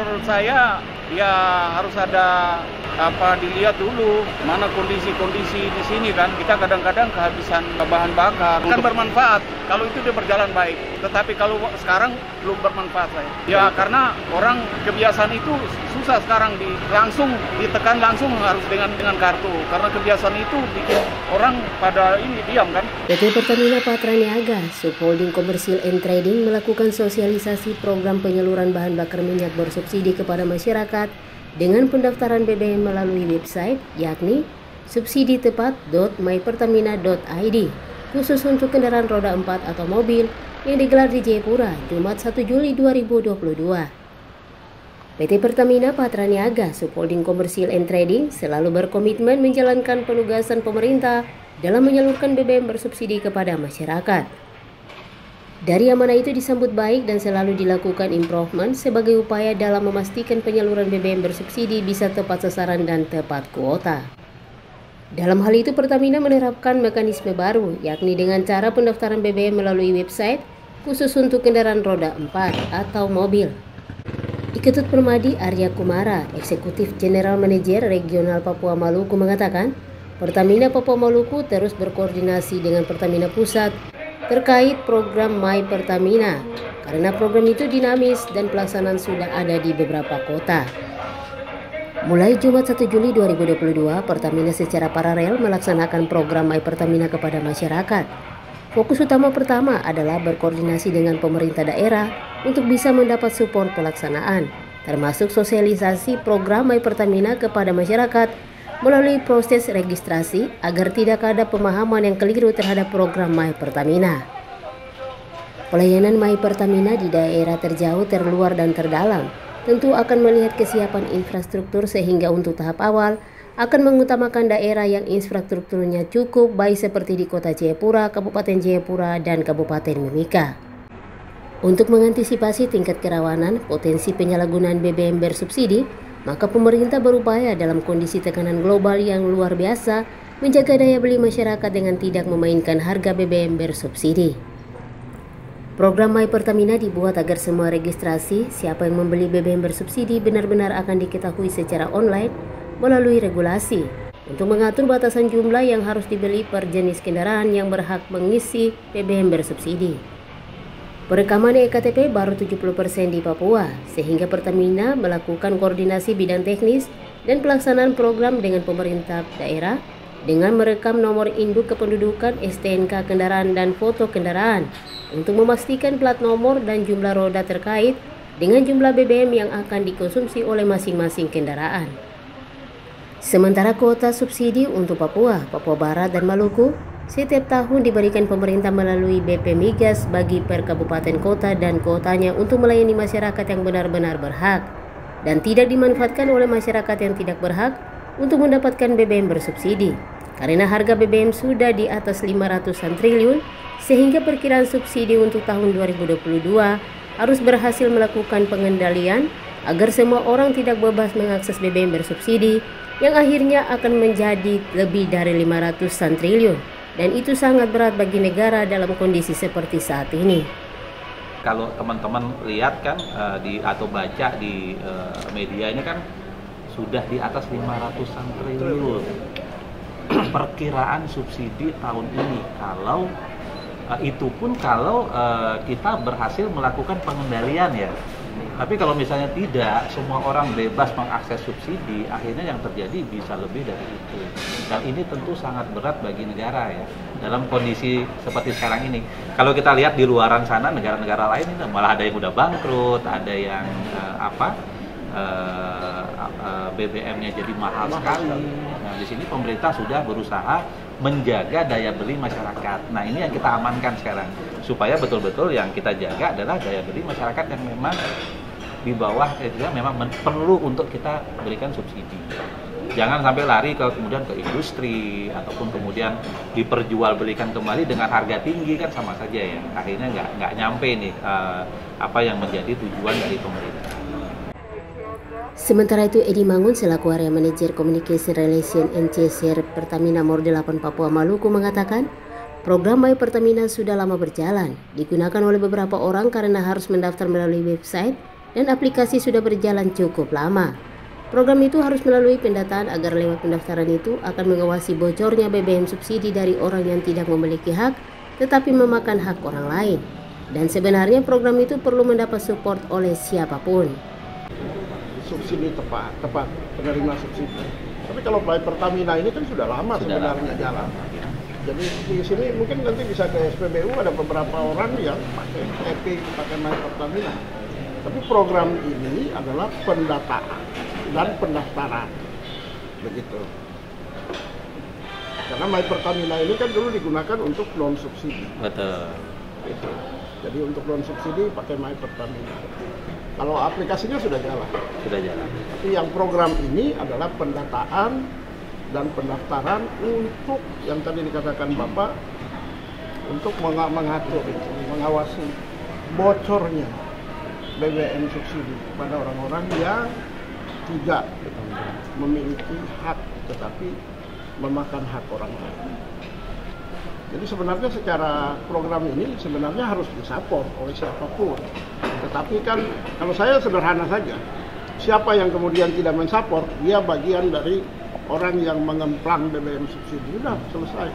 menurut saya ya harus ada dilihat dulu mana kondisi di sini kan. Kita kadang-kadang kehabisan bahan bakar. Kan bermanfaat kalau itu dia berjalan baik. Tetapi kalau sekarang belum bermanfaat saya. Ya karena orang kebiasaan itu susah sekarang langsung ditekan langsung harus dengan kartu. Karena kebiasaan itu bikin orang pada ini diam kan. PT Pertamina Patra Niaga, Subholding Commercial and Trading melakukan sosialisasi program penyaluran bahan bakar minyak bersubsidi kepada masyarakat dengan pendaftaran BBM melalui website yakni subsiditepat.mypertamina.id khusus untuk kendaraan roda 4 atau mobil yang digelar di Jayapura, Jumat 1 Juli 2022. PT Pertamina Patra Niaga, Subholding Commercial and Trading selalu berkomitmen menjalankan penugasan pemerintah dalam menyalurkan BBM bersubsidi kepada masyarakat. Dari amanah itu disambut baik dan selalu dilakukan improvement sebagai upaya dalam memastikan penyaluran BBM bersubsidi bisa tepat sasaran dan tepat kuota. Dalam hal itu Pertamina menerapkan mekanisme baru yakni dengan cara pendaftaran BBM melalui website khusus untuk kendaraan roda 4 atau mobil. Iketut Permadi Arya Kumara, Eksekutif General Manager Regional Papua Maluku mengatakan, Pertamina Papua Maluku terus berkoordinasi dengan Pertamina Pusat terkait program My Pertamina karena program itu dinamis dan pelaksanaan sudah ada di beberapa kota. Mulai Jumat 1 Juli 2022, Pertamina secara paralel melaksanakan program My Pertamina kepada masyarakat. Fokus utama pertama adalah berkoordinasi dengan pemerintah daerah untuk bisa mendapat support pelaksanaan, termasuk sosialisasi program My Pertamina kepada masyarakat melalui proses registrasi agar tidak ada pemahaman yang keliru terhadap program My Pertamina. Pelayanan My Pertamina di daerah terjauh, terluar, dan terdalam tentu akan melihat kesiapan infrastruktur sehingga untuk tahap awal akan mengutamakan daerah yang infrastrukturnya cukup baik seperti di Kota Jayapura, Kabupaten Jayapura, dan Kabupaten Mimika. Untuk mengantisipasi tingkat kerawanan potensi penyalahgunaan BBM bersubsidi, maka pemerintah berupaya dalam kondisi tekanan global yang luar biasa menjaga daya beli masyarakat dengan tidak memainkan harga BBM bersubsidi. Program My Pertamina dibuat agar semua registrasi siapa yang membeli BBM bersubsidi benar-benar akan diketahui secara online melalui regulasi untuk mengatur batasan jumlah yang harus dibeli per jenis kendaraan yang berhak mengisi BBM bersubsidi. Perekaman EKTP baru 70% di Papua, sehingga Pertamina melakukan koordinasi bidang teknis dan pelaksanaan program dengan pemerintah daerah dengan merekam nomor induk kependudukan, STNK kendaraan, dan foto kendaraan untuk memastikan plat nomor dan jumlah roda terkait dengan jumlah BBM yang akan dikonsumsi oleh masing-masing kendaraan. Sementara kuota subsidi untuk Papua, Papua Barat, dan Maluku setiap tahun diberikan pemerintah melalui BP Migas bagi per kabupaten kota dan kuotanya untuk melayani masyarakat yang benar-benar berhak dan tidak dimanfaatkan oleh masyarakat yang tidak berhak untuk mendapatkan BBM bersubsidi karena harga BBM sudah di atas 500-an triliun sehingga perkiraan subsidi untuk tahun 2022 harus berhasil melakukan pengendalian agar semua orang tidak bebas mengakses BBM bersubsidi yang akhirnya akan menjadi lebih dari 500-an triliun. Dan itu sangat berat bagi negara dalam kondisi seperti saat ini. Kalau teman-teman lihat kan atau baca di media ini kan sudah di atas 500-an triliun perkiraan subsidi tahun ini. Kalau itu pun kalau kita berhasil melakukan pengendalian ya. Tapi kalau misalnya tidak, semua orang bebas mengakses subsidi, akhirnya yang terjadi bisa lebih dari itu. Dan ini tentu sangat berat bagi negara ya, dalam kondisi seperti sekarang ini. Kalau kita lihat di luaran sana, negara-negara lain ini malah ada yang udah bangkrut, ada yang BBM-nya jadi mahal sekali. Nah, di sini pemerintah sudah berusaha menjaga daya beli masyarakat. Nah, ini yang kita amankan sekarang, supaya betul-betul yang kita jaga adalah daya beli masyarakat yang memang di bawah memang perlu untuk kita berikan subsidi. Jangan sampai lari kemudian ke industri ataupun kemudian diperjualbelikan kembali dengan harga tinggi, kan sama saja ya. Akhirnya nggak nyampe nih apa yang menjadi tujuan dari pemerintah. Sementara itu, Edi Mangun selaku Area Manager Communication Relation NCSR Pertamina Morde 8 Papua Maluku mengatakan, program My Pertamina sudah lama berjalan, digunakan oleh beberapa orang karena harus mendaftar melalui website dan aplikasi sudah berjalan cukup lama. Program itu harus melalui pendataan agar lewat pendaftaran itu akan mengawasi bocornya BBM subsidi dari orang yang tidak memiliki hak tetapi memakan hak orang lain. Dan sebenarnya program itu perlu mendapat support oleh siapapun. Subsidi tepat penerima subsidi. Tapi kalau My Pertamina ini kan sudah lama sebenarnya jalan. Jadi di sini mungkin nanti bisa ke SPBU, ada beberapa orang yang pakai Epic, pakai My Pertamina. Tapi program ini adalah pendataan dan pendaftaran, begitu. Karena My Pertamina ini kan dulu digunakan untuk non subsidi. Betul. Gitu. Jadi untuk non subsidi pakai My Pertamina. Kalau aplikasinya sudah jalan. Sudah jalan. Tapi yang program ini adalah pendataan dan pendaftaran untuk yang tadi dikatakan Bapak, untuk mengatur, mengawasi bocornya BBM subsidi pada orang-orang yang tidak memiliki hak tetapi memakan hak orang lain. Jadi sebenarnya secara program ini sebenarnya harus disupport oleh siapapun. Tetapi kan kalau saya sederhana saja, siapa yang kemudian tidak mensupport, dia bagian dari orang yang mengemplang BBM subsidi. Sudah selesai.